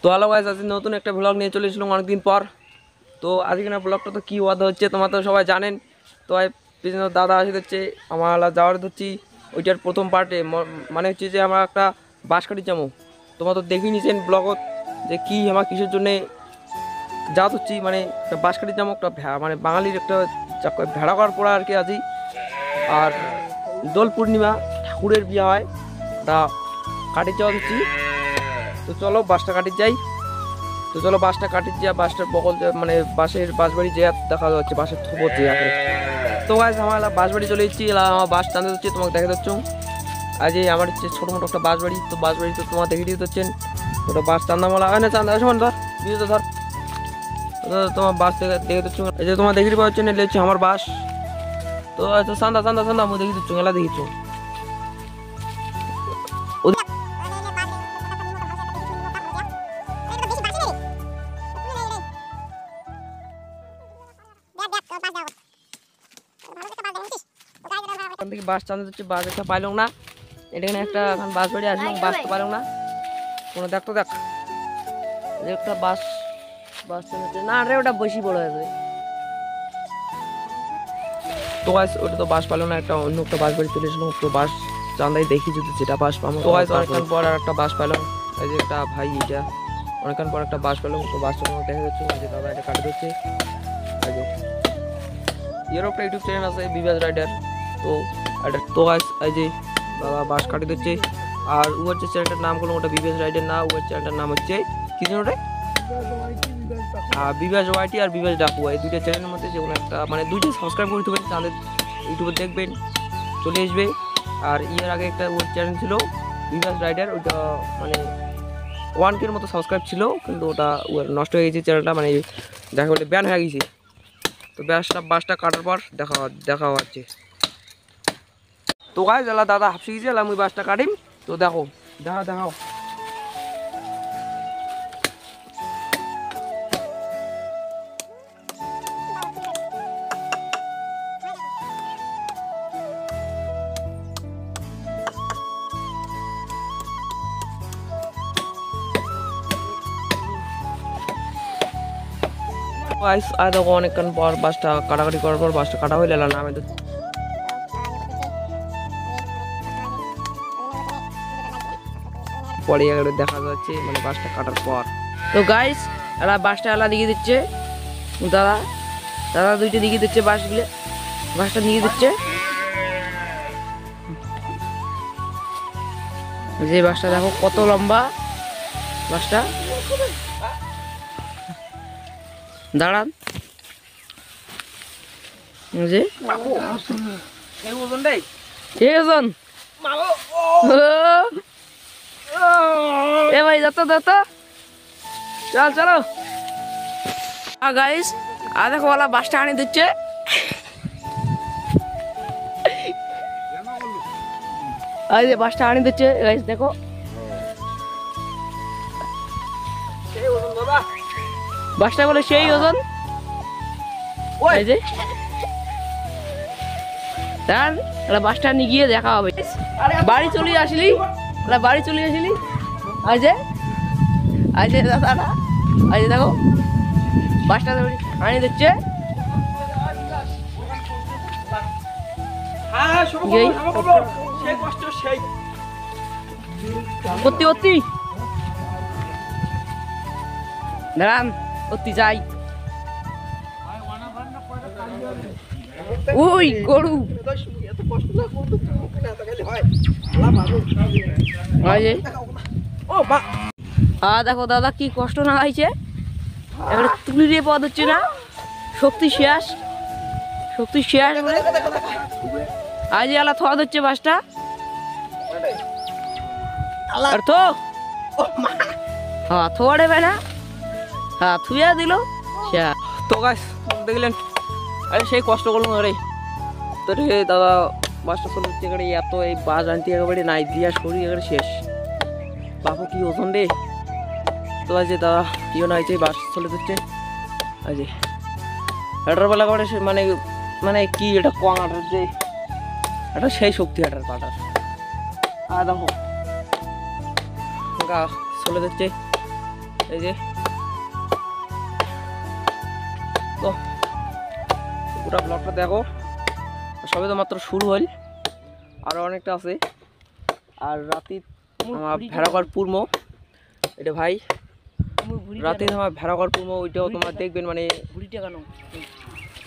তো hello guys, আজকে নতুন একটা ব্লগ নিয়ে চলে এসেছিলাম অনেকদিন পর। তো আজকে না ব্লগটা তো কী ওয়াদা হচ্ছে তোমরা তো সবাই জানেন। তো পিছনে দাদা আসে হচ্ছে আমার যাওয়ার ধরছি ওইটার প্রথম পার্টে, মানে হচ্ছে যে আমরা একটা বাঁশ কাটি যাবো। তোমরা তো দেখে নিয়েছেন ব্লগত যে কী আমার কিসের জন্যে যাওয়া হচ্ছি, মানে একটা বাঁশ কাটি যাবো, একটা মানে বাঙালির একটা ভেড়া করার পড়া আর কি আজই। আর দোল পূর্ণিমা ঠাকুরের বিয়ে হয়, তা কাটি যাওয়া হচ্ছি। তো চলো বাসটা কাটি যাই। তো চলো বাসটা কাটি যা, বাসটার বকল মানে বাসের বাঁশবাড়ি যে দেখা যাচ্ছে, বাসের থোপর যে আছে। তো গাইস আমার বাঁশবাড়ি চলে এসেছি, আমার বাস টানতে হচ্ছে, তোমাকে দেখা যাচ্ছ। আজ এই আমার হচ্ছে ছোটো মোটো একটা বাঁশবাড়ি। তো বাঁশবাড়ি তো তোমার দেখে দিতে হচ্ছেন, ওটা বাস চান্দা মালা হয় না, চান্দা সমান ধর বিয়ে ধর। তোমার বাস দেখে দিচ্ছ, এই যে তোমার দেখে পাচ্ছেন, এলে হচ্ছে আমার বাস। তো চান্দা চান্দা চান্দা আমি দেখে দিচ্ছ, এলা দেখিচ্ছ। বাস চালাতে হচ্ছে, বাস একটা পাইলাম না, এখানে একটা এখন বাস বাড়ি আসলাম, বাস তো পাইলাম না কোনো। দেখ তো দেখ একটা বাস বাস চালাচ্ছে না রে, ওটা বেশি বড় হয়ে যাবে। তো গাইস ওটা তো বাস পাইলাম না, একটা অন্য একটা বাস বাড়ি চলে এসলাম। তো বাস চান্দাই দেখি যদি যেটা বাস পাবো। তো গাইস অনেকক্ষণ পর আর একটা বাস পাইলাম, এই যে একটা ভাই এটা অনেকক্ষণ পর একটা বাস পেলাম। তো বাসটা দেখা যাচ্ছে যে দাদা এটা কাটে দিচ্ছে। এরও একটা ইউটিউব চ্যানেল আছে বিবাস রাইডার। তো এটা তো এই যে দাদা বাস কাটি দিচ্ছে। আর উবার যে চ্যানেলটার নাম করলাম ওটা বিবাস রাইডার না, উবার চ্যানেলটার নাম হচ্ছে কি যেন ওটা, বিবাস ওয়াইটি আর বিবাস ডাকু। এই দুইটা চ্যানেলের মধ্যে যে কোনো একটা, মানে দুইটা সাবস্ক্রাইব করতে পারেন, তাহলে ইউটিউবে দেখবেন চলে আসবে। আর এর আগে একটা ওর চ্যানেল ছিল বিবাস রাইডার, ওইটা মানে 1K মতো সাবস্ক্রাইব ছিল, কিন্তু ওটা নষ্ট হয়ে গেছে চ্যানেলটা, মানে দেখা বলে ব্যান হয়ে গেছে। তো বাসটা কাটার পর দেখা হচ্ছে। তো গাইস এলা দাদা হাফসে গেছে, এলা মুই বাসটা কাটিম। তো দেখো দেখাও গাইস। আর দেখো অনেকক্ষণ পর বাসটা কাটাকাটি করার পর বাসটা কাটা হয়ে এলা নামে পরে দেখা যাচ্ছে, মানে বাসটা কাটার পর। তো গাইস এলা বাসটা এলা দিকে দিচ্ছে দাদা দুইটা দিকে দিচ্ছে, বাসটা নিয়ে দিচ্ছে। যে বাসটা দেখো কত লম্বা বাসটা, দাঁড়ান যে ওজন এ ভাই যত চল চলো গাইস। আর দেখো ওলা বাসটা আনি দিচ্ছে। আর যে বাসটা আনি দিচ্ছে গাইস, দেখো বাসটা বলে সেই ওজন। ওই যে বাসটা নিয়ে গিয়ে দেখা হবে। বাড়ি চলে আসলি আজ যে দাদা আজ দেখো বাসটা আনি দিচ্ছে। সত্যি দাঁড়ান সত্যি যাই। ওই গরু দেখো দাদা কি কষ্ট না হয়েছে, এবারে তুলি দিয়ে পদ হচ্ছে না, শক্তি শেষ আজ এলা থোয়া হচ্ছে বাসটা। আর তো হ্যাঁ থোয়া দেবে না, হ্যাঁ থুয়া দিল। তো গাছ দেখলেন আরে সেই কষ্ট করলাম রে। তো রে দাদা বাসটা চলে হচ্ছে এখানে, এত এই বাস আনতে একেবারে নাই দিয়া শরীর একেবারে শেষ। বাপু কি ওজন রে। তো আজ দাদা কিও না হয়েছে, বাস চলে দিচ্ছে আজ হেটার বেলা করে, মানে মানে কি এটা কোয়াটার যে এটা সেই শক্তি হাটার পাটার। আর দেখো গা চলে যাচ্ছে এই যে তো পুরো ব্লগটা দেখো, সবে তো মাত্র শুরু হল, আরও অনেকটা আছে। আর রাতে আমার ভেড়াঘর পুরম, এটা ভাই রাতে আমার ভেড়াঘর পুরম, ওইটাও তোমার দেখবেন।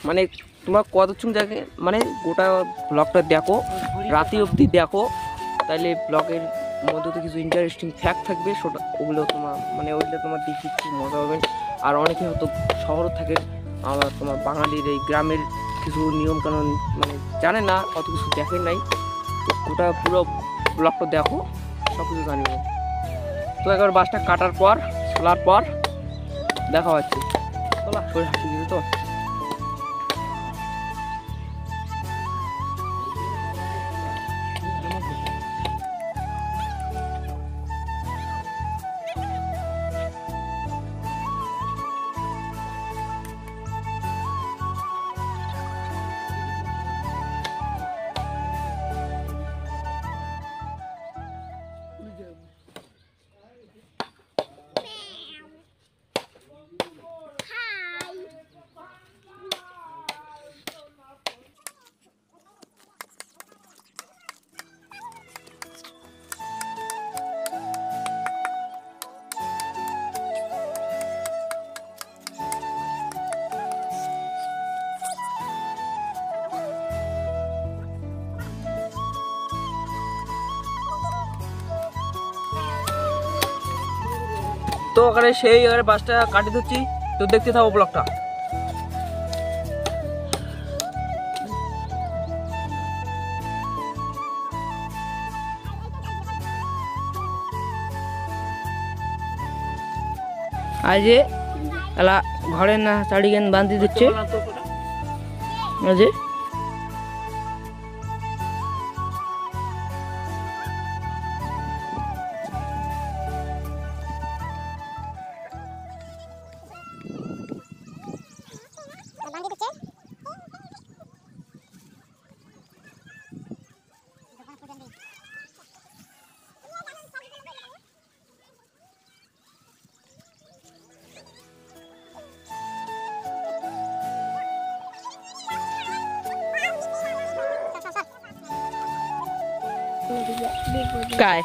মানে তোমার কতক্ষণ জায়গায় মানে গোটা ব্লগটা দেখো, রাতে অবধি দেখো, তাইলে ব্লগের মধ্যে তো কিছু ইন্টারেস্টিং ফ্যাক্ট থাকবে, ওগুলো তোমার মানে ওইগুলো তোমার দেখি খুব মজা পাবেন। আর অনেকে হয়তো শহর থাকে, আমার তোমার বাঙালির এই গ্রামের কিছু নিয়মকানুন মানে জানে না, অত কিছু দেখেন নাই, তো গোটা পুরো ব্লগটা দেখো, সব কিছু জানিব। তো একবার বাসটা কাটার পর তোলার পর দেখা হচ্ছে। তোলা শরীর হাসি দিতে তো তো ওখানে সেই বাসটা কাটি দিচ্ছি, তো দেখতে থাকো ব্লগটা। আজ এলা ঘরে না শাড়ি গান বাঁধি দিচ্ছে আজ काय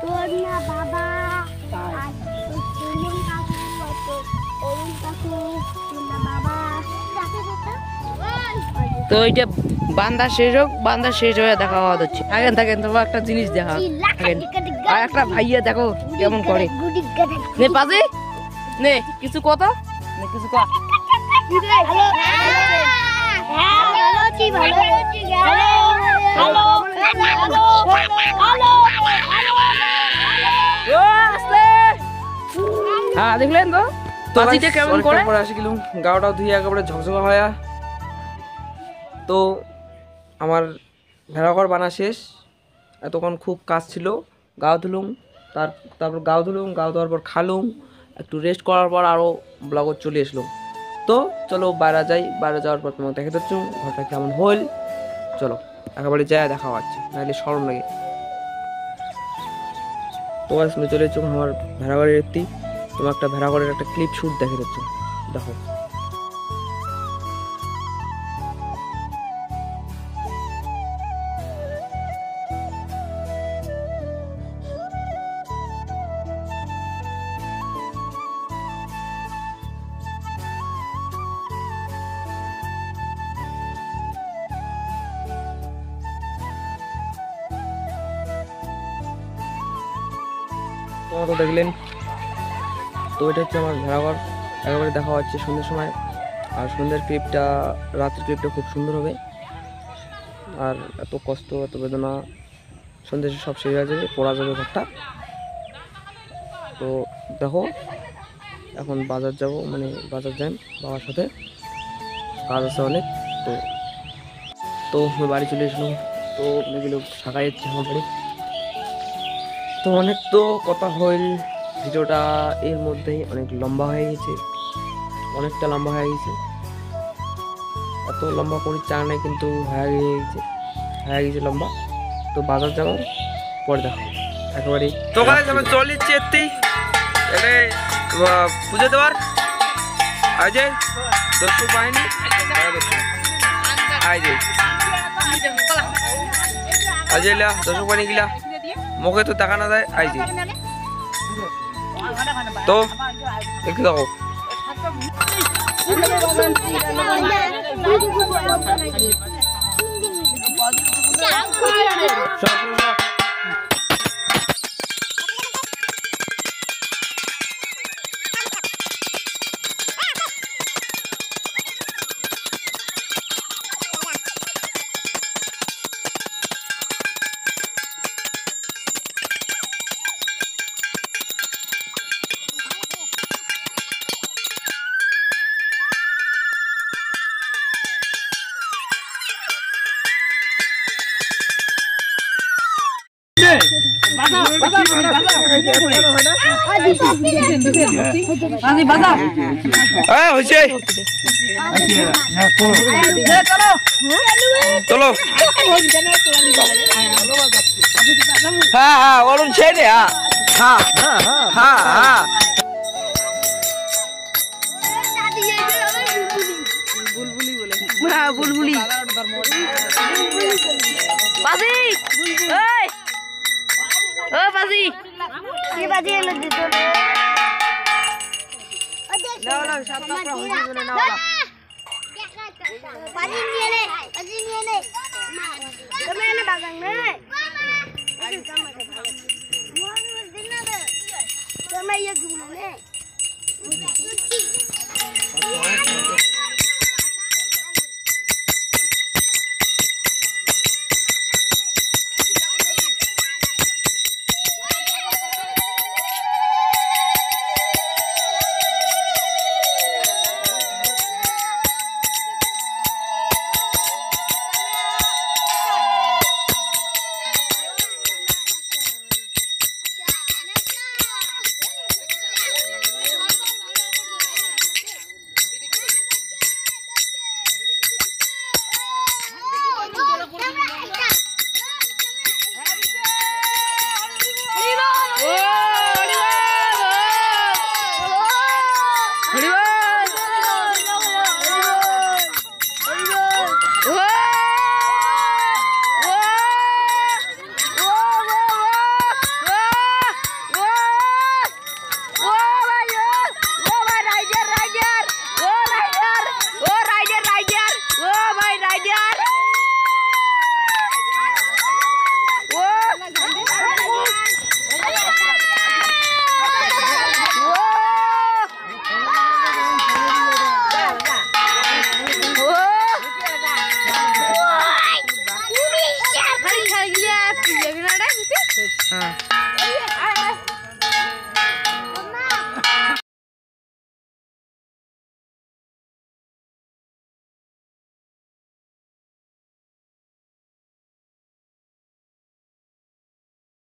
তোর না বাবা আর সুমন কাকু অরুণ কাকু না বাবা তো এটা বান্দা শেষ হোক, বান্দা শেষ হয়ে দেখা হওয়া হচ্ছে। থাকেন থাকেন, তোমার একটা জিনিস দেখা থাকেন। আর একটা ভাইয়া দেখো কেমন করে, নে পাশে নে কিছু কথা নে কিছু কথা। হ্যাঁ দেখলেন তো পাঁচিটা কেমন করে পরে আসি গেলুম, গাওটাও ধুয়ে একেবারে ঝকঝকা হয়া। তো আমার ভেড়াঘর বানা শেষ, এতক্ষণ খুব কাজ ছিল, গাও ধুলুম, তারপর গাও দেওয়ার পর খালুম, একটু রেস্ট করার পর আরও ব্লগত চলে আসলাম। তো চলো বাইরে যাই, বাইরে যাওয়ার পর তোমাকে দেখে দিচ্ছ ঘরটা কেমন হল। চলো একেবারে যায় দেখা হচ্ছে, নাহলে স্মরণ লাগে। তো শুনে চলে এসছো আমার ভেড়াঘরের একটি, তোমার একটা ভেড়াঘরের একটা ক্লিপ শুট দেখে দিচ্ছ, দেখো। তোমরা তো দেখলেন, তো এটা হচ্ছে আমার ভেড়াঘর, একেবারে দেখা হচ্ছে সন্ধ্যের সময়। আর সন্ধ্যের ক্লিপটা, রাতের ক্লিপটা খুব সুন্দর হবে। আর এত কষ্ট এত বেদনা সন্ধ্যে সব শেষ হয়ে যাবে, পড়া যাবে ঘরটা। তো দেখো এখন বাজার যাব, মানে বাজার যাই বাবার সাথে, কাজ আছে অনেক। তো তো বাড়ি চলে এসলাম, তো এগুলো শাখা যাচ্ছে আমার বাড়ি। তো অনেক তো কথা হইল, ভিডিওটা এর মধ্যেই অনেক লম্বা হয়ে গেছে, অনেকটা লম্বা হয়ে গেছে। এত লম্বা করি চা নাই, কিন্তু হয়ে গেছে লম্বা। তো বাজার যাবো, পরে দেখো একেবারে। তো গাইস আমি চলে যাচ্ছি, পুজো দেওয়ার আয় যে দর্শক বাহিনী আয় যে আজ দর্শক বাহিনী গিলা মুখে তো দেখা না যায় আই যে তো একটু দেখো চলো হ্যাঁ হ্যাঁ অরুণ ছেড়ে হ্যাঁ হ্যাঁ হ্যাঁ বুলবুলি বাজি এই ও বাজি কি বাজি এলো দিতো রে নাও নাও সব কাপড় হয়ে গেল নাও বাজি নিয়ে নে তুমি এনে বাগান নে তুমি ইয়ে গুলো নে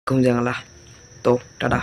ঘুম জানালা তো টাটা